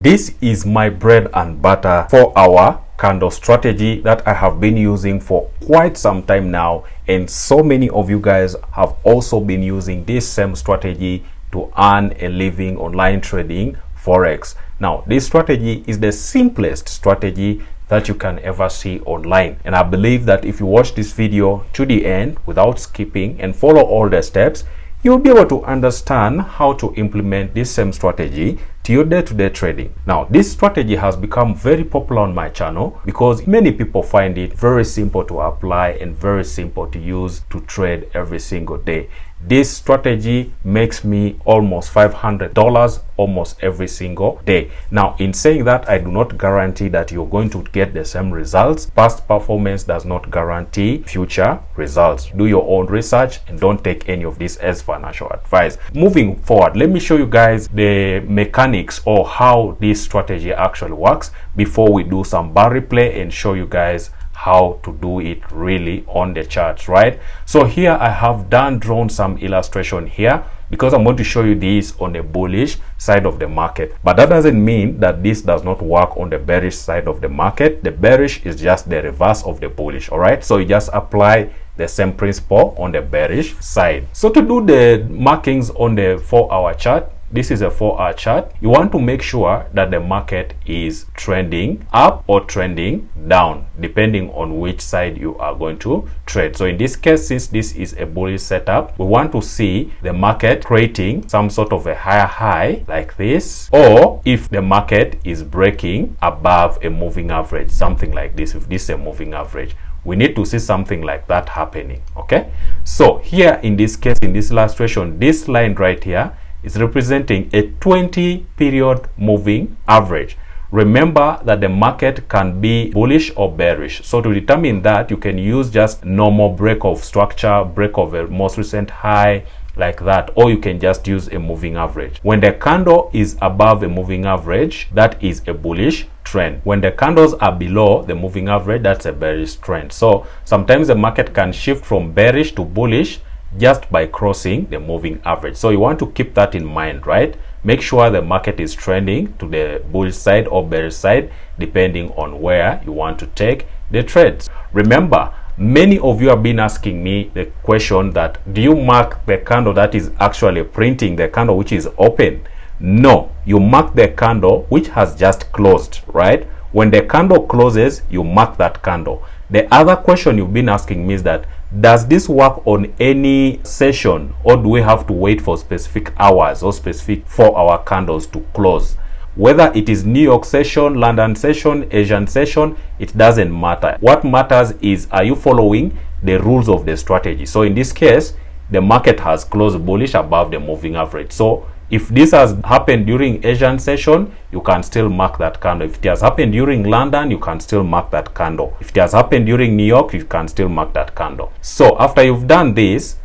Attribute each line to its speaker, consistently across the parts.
Speaker 1: This is my bread and butter 4-hour candle strategy that I have been using for quite some time now, and so many of you guys have also been using this same strategy to earn a living online trading forex. Now, this strategy is the simplest strategy that you can ever see online, and I believe that if you watch this video to the end without skipping and follow all the steps, you'll be able to understand how to implement this same strategy to your day-to-day trading. Now, this strategy has become very popular on my channel because many people find it very simple to apply and very simple to use to trade every single day. This strategy makes me almost $500 almost every single day. Now, in saying that, I do not guarantee that you're going to get the same results. Past performance does not guarantee future results. Do your own research and don't take any of this as financial advice. Moving forward, let me show you guys the mechanics or how this strategy actually works before we do some bar replay and show you guys how to do it really on the charts, right? So here I have drawn some illustration here because I'm going to show you this on the bullish side of the market, but that doesn't mean that this does not work on the bearish side of the market. The bearish is just the reverse of the bullish, all right? So you just apply the same principle on the bearish side. So to do the markings on the 4-hour chart, this is a 4-hour chart. You want to make sure that the market is trending up or trending down, depending on which side you are going to trade. So in this case, since this is a bullish setup, we want to see the market creating some sort of a higher high like this, or if the market is breaking above a moving average, something like this. If this is a moving average, we need to see something like that happening. Okay, so here in this case, in this illustration, this line right here is representing a 20 period moving average. Remember that the market can be bullish or bearish. So to determine that, you can use just normal break of structure, break of a most recent high like that, or you can just use a moving average. When the candle is above a moving average, that is a bullish trend. When the candles are below the moving average, that's a bearish trend. So sometimes the market can shift from bearish to bullish just by crossing the moving average. So you want to keep that in mind, right? Make sure the market is trending to the bullish side or bearish side, depending on where you want to take the trades. Remember, many of you have been asking me the question that, do you mark the candle that is actually printing, the candle which is open? No, you mark the candle which has just closed, right? When the candle closes, you mark that candle. The other question you've been asking me is that, does this work on any session, or do we have to wait for specific hours or specific 4-hour candles to close? Whether it is New York session, London session, Asian session, it doesn't matter. What matters is, are you following the rules of the strategy? So in this case, the market has closed bullish above the moving average. So if this has happened during Asian session, you can still mark that candle. If it has happened during London, you can still mark that candle. If it has happened during New York, you can still mark that candle. So after you've done this,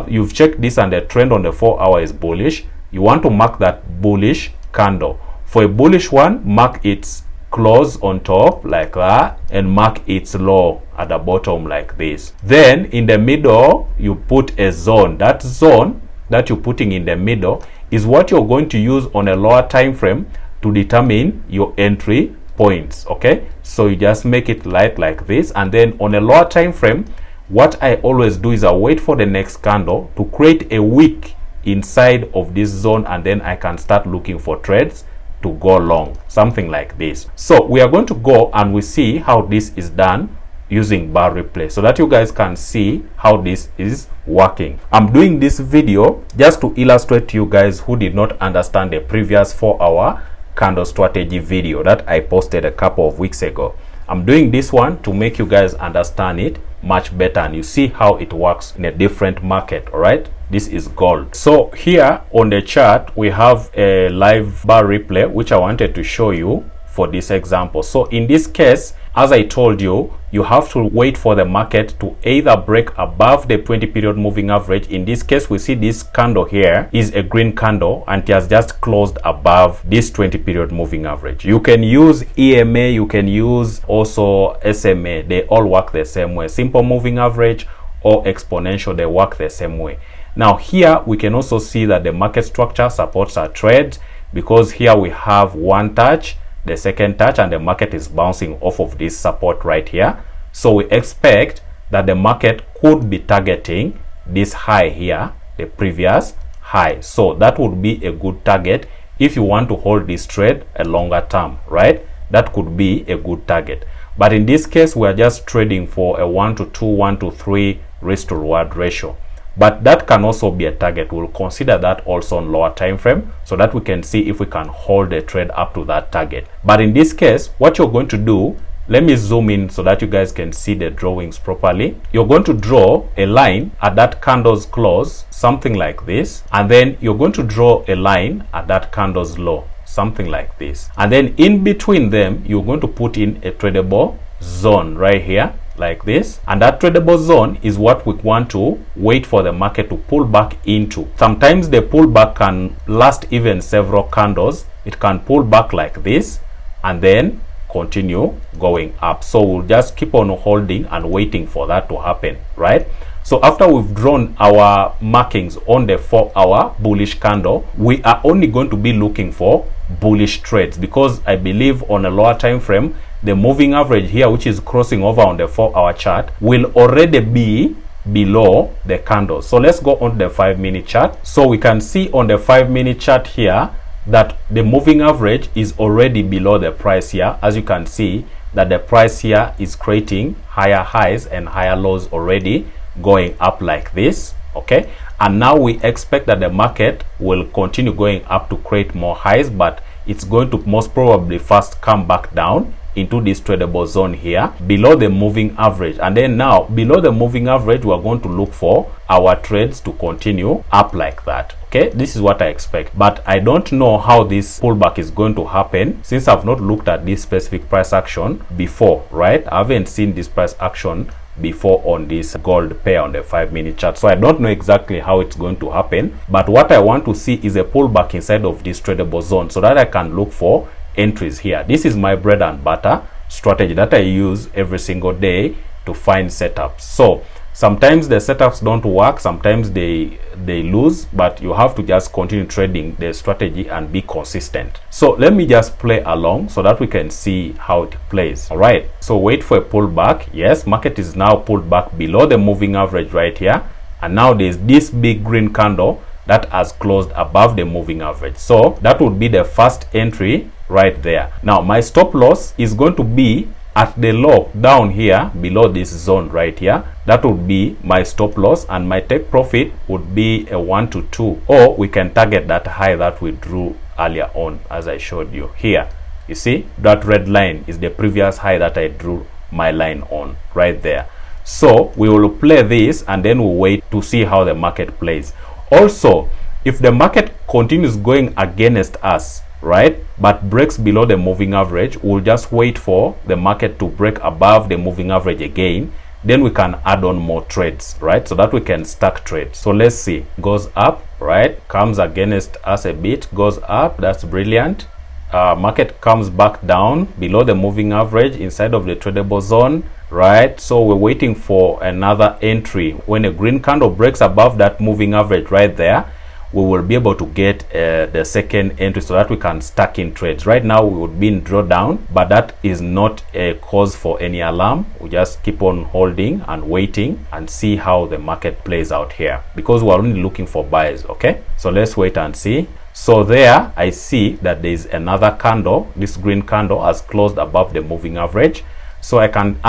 Speaker 1: you've checked this and the trend on the 4-hour is bullish. You want to mark that bullish candle. For a bullish one, mark its close on top like that and mark its low at the bottom like this. Then in the middle, you put a zone. That zone that you're putting in the middle is what you're going to use on a lower time frame to determine your entry points. Okay, so you just make it light like this, and then on a lower time frame, what I always do is I wait for the next candle to create a wick inside of this zone, and then I can start looking for trades to go long, something like this. So we are going to go and we see how this is done using bar replay, so that you guys can see how this is working. I'm doing this video just to illustrate to you guys who did not understand the previous 4-hour candle strategy video that I posted a couple of weeks ago. I'm doing this one to make you guys understand it much better and you see how it works in a different market. All right, this is gold. So here on the chart we have a live bar replay which I wanted to show you for this example. So in this case, as I told you, you have to wait for the market to either break above the 20 period moving average. In this case, we see this candle here is a green candle and it has just closed above this 20 period moving average. You can use EMA, you can use also SMA. They all work the same way. Simple moving average or exponential, they work the same way. Now here we can also see that the market structure supports our trade. because here we have one touch, the second touch, and the market is bouncing off of this support right here. So we expect that the market could be targeting this high here, the previous high. So that would be a good target if you want to hold this trade a longer term, right? That could be a good target. But in this case, we are just trading for a 1 to 2, 1 to 3 risk to reward ratio. But that can also be a target. We'll consider that also on lower time frame so that we can see if we can hold the trade up to that target. But in this case, what you're going to do, let me zoom in so that you guys can see the drawings properly. You're going to draw a line at that candle's close, something like this, and then you're going to draw a line at that candle's low, something like this, and then in between them you're going to put in a tradable zone right here, like this. And that tradable zone is what we want to wait for the market to pull back into. Sometimes the pullback can last even several candles. It can pull back like this and then continue going up. So we'll just keep on holding and waiting for that to happen, right? So after we've drawn our markings on the 4-hour bullish candle, we are only going to be looking for bullish trades, because I believe on a lower time frame, the moving average here, which is crossing over on the 4-hour chart, will already be below the candle. So let's go on the 5-minute chart. So we can see on the 5-minute chart here that the moving average is already below the price here. As you can see that the price here is creating higher highs and higher lows already, going up like this, okay? And now we expect that the market will continue going up to create more highs, but it's going to most probably first come back down into this tradable zone here below the moving average. And then now below the moving average, we're going to look for our trades to continue up like that. Okay, this is what I expect, but I don't know how this pullback is going to happen since I've not looked at this specific price action before, right? I haven't seen this price action before on this gold pair on the 5-minute chart, so I don't know exactly how it's going to happen. But what I want to see is a pullback inside of this tradable zone so that I can look for entries here. This is my bread and butter strategy that I use every single day to find setups. So sometimes the setups don't work, sometimes they lose, but you have to just continue trading the strategy and be consistent. So let me just play along so that we can see how it plays. All right, so wait for a pullback. Yes, market is now pulled back below the moving average right here, and now there's this big green candle that has closed above the moving average. So that would be the first entry right there. Now my stop loss is going to be at the low down here below this zone right here. That would be my stop loss, and my take profit would be a 1 to 2, or we can target that high that we drew earlier on, as I showed you here. You see that red line is the previous high that I drew my line on right there. So we will play this and then we'll wait to see how the market plays. Also, if the market continues going against us, right, but breaks below the moving average, we'll just wait for the market to break above the moving average again. Then we can add on more trades, right, so that we can stack trades. So let's see, goes up, right, comes against us a bit, goes up, that's brilliant. Market comes back down below the moving average inside of the tradable zone, right? So we're waiting for another entry. When a green candle breaks above that moving average right there, we will be able to get the second entry so that we can stack in trades. Right now we would be in drawdown, but that is not a cause for any alarm. We just keep on holding and waiting and see how the market plays out here, because we're only looking for buys. Okay, so let's wait and see. So there I see that there is another candle. This green candle has closed above the moving average, so I can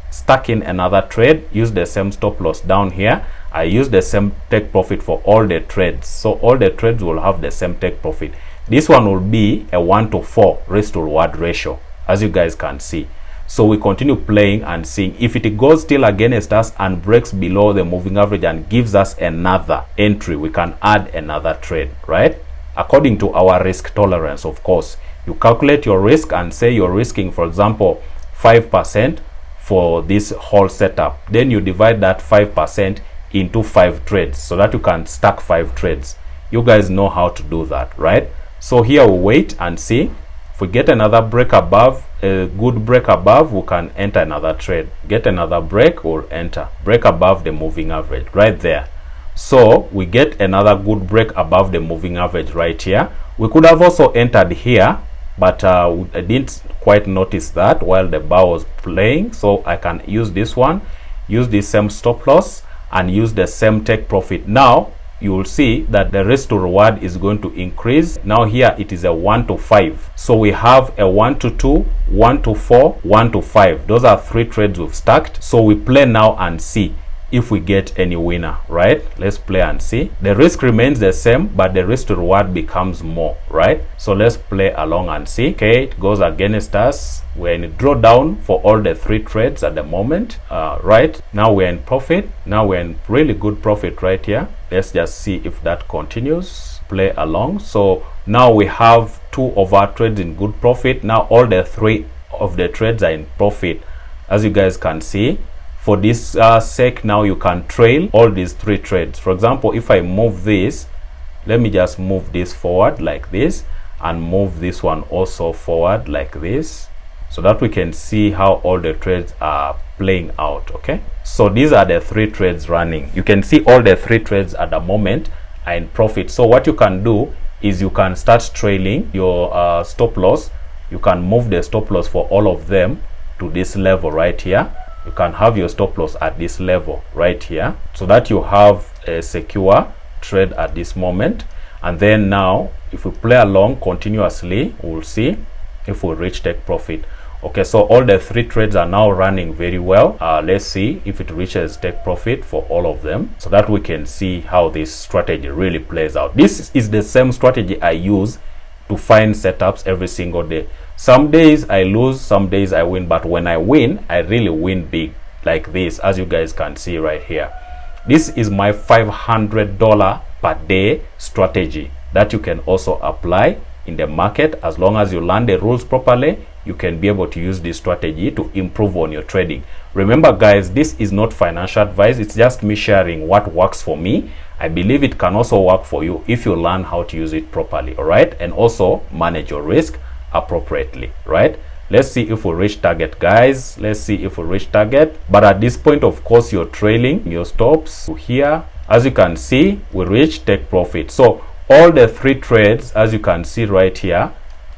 Speaker 1: stack in another trade, use the same stop loss down here. I use the same take profit for all the trades, so all the trades will have the same take profit. This one will be a 1 to 4 risk to reward ratio, as you guys can see. So we continue playing and seeing if it goes still against us and breaks below the moving average and gives us another entry, we can add another trade, right, according to our risk tolerance. Of course, you calculate your risk and say you're risking, for example, 5% for this whole setup. Then you divide that 5% into 5 trades so that you can stack 5 trades. You guys know how to do that, right? So here we wait and see. If we get another break above, a good break above, we can enter another trade. Get another break, we'll enter. Break above the moving average right there. So we get another good break above the moving average right here. We could have also entered here, but I didn't quite notice that while the bar was playing. So I can use this one, use the same stop loss, and use the same take profit. Now you will see that the risk to reward is going to increase. Now here it is a 1 to 5. So we have a 1 to 2, 1 to 4, 1 to 5. Those are 3 trades we've stacked. So we play now and see if we get any winner, right? Let's play and see. The risk remains the same, but the risk to reward becomes more, right? So let's play along and see. Okay, it goes against us. We're in a drawdown for all the 3 trades at the moment, right? Now we're in profit. Now we're in really good profit right here. Let's just see if that continues. Play along. So now we have 2 of our trades in good profit. Now all the 3 of the trades are in profit, as you guys can see. For this sake, now you can trail all these 3 trades. For example, if I move this, let me just move this forward like this, and move this one also forward like this, so that we can see how all the trades are playing out. Okay, so these are the 3 trades running. You can see all the 3 trades at the moment are in profit. So what you can do is you can start trailing your stop loss. You can move the stop loss for all of them to this level right here. You can have your stop loss at this level right here, so that you have a secure trade at this moment. And then now if we play along continuously, we'll see if we reach take profit. Okay, so all the 3 trades are now running very well. Let's see if it reaches take profit for all of them, so that we can see how this strategy really plays out. This is the same strategy I use to find setups every single day. Some days I lose, some days I win, but when I win, I really win big, like this, as you guys can see right here. This is my $500 per day strategy that you can also apply in the market. As long as you learn the rules properly, you can be able to use this strategy to improve on your trading. Remember guys, this is not financial advice. It's just me sharing what works for me. I believe it can also work for you if you learn how to use it properly, all right? And also manage your risk appropriately, right? Let's see if we reach target, guys. Let's see if we reach target. But at this point, of course, you're trailing your stops here. As you can see, we reach take profit. So all the 3 trades, as you can see right here,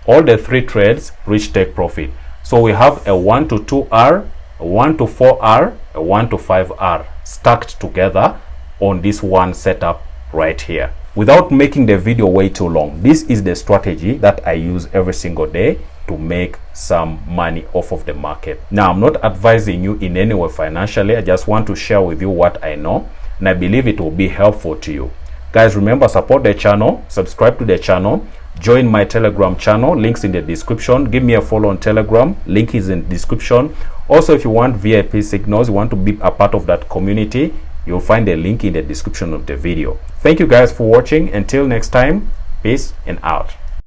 Speaker 1: all the 3 trades reach take profit. So we have a 1 to 2R, a 1 to 4R, a 1 to 5R stacked together on this one setup right here. Without making the video way too long, this is the strategy that I use every single day to make some money off of the market. Now, I'm not advising you in any way financially. I just want to share with you what I know, and I believe it will be helpful to you. Guys, remember, support the channel, subscribe to the channel, join my Telegram channel, links in the description. Give me a follow on Telegram, link is in the description. Also, if you want VIP signals, you want to be a part of that community, you'll find a link in the description of the video. Thank you guys for watching. Until next time, peace and out.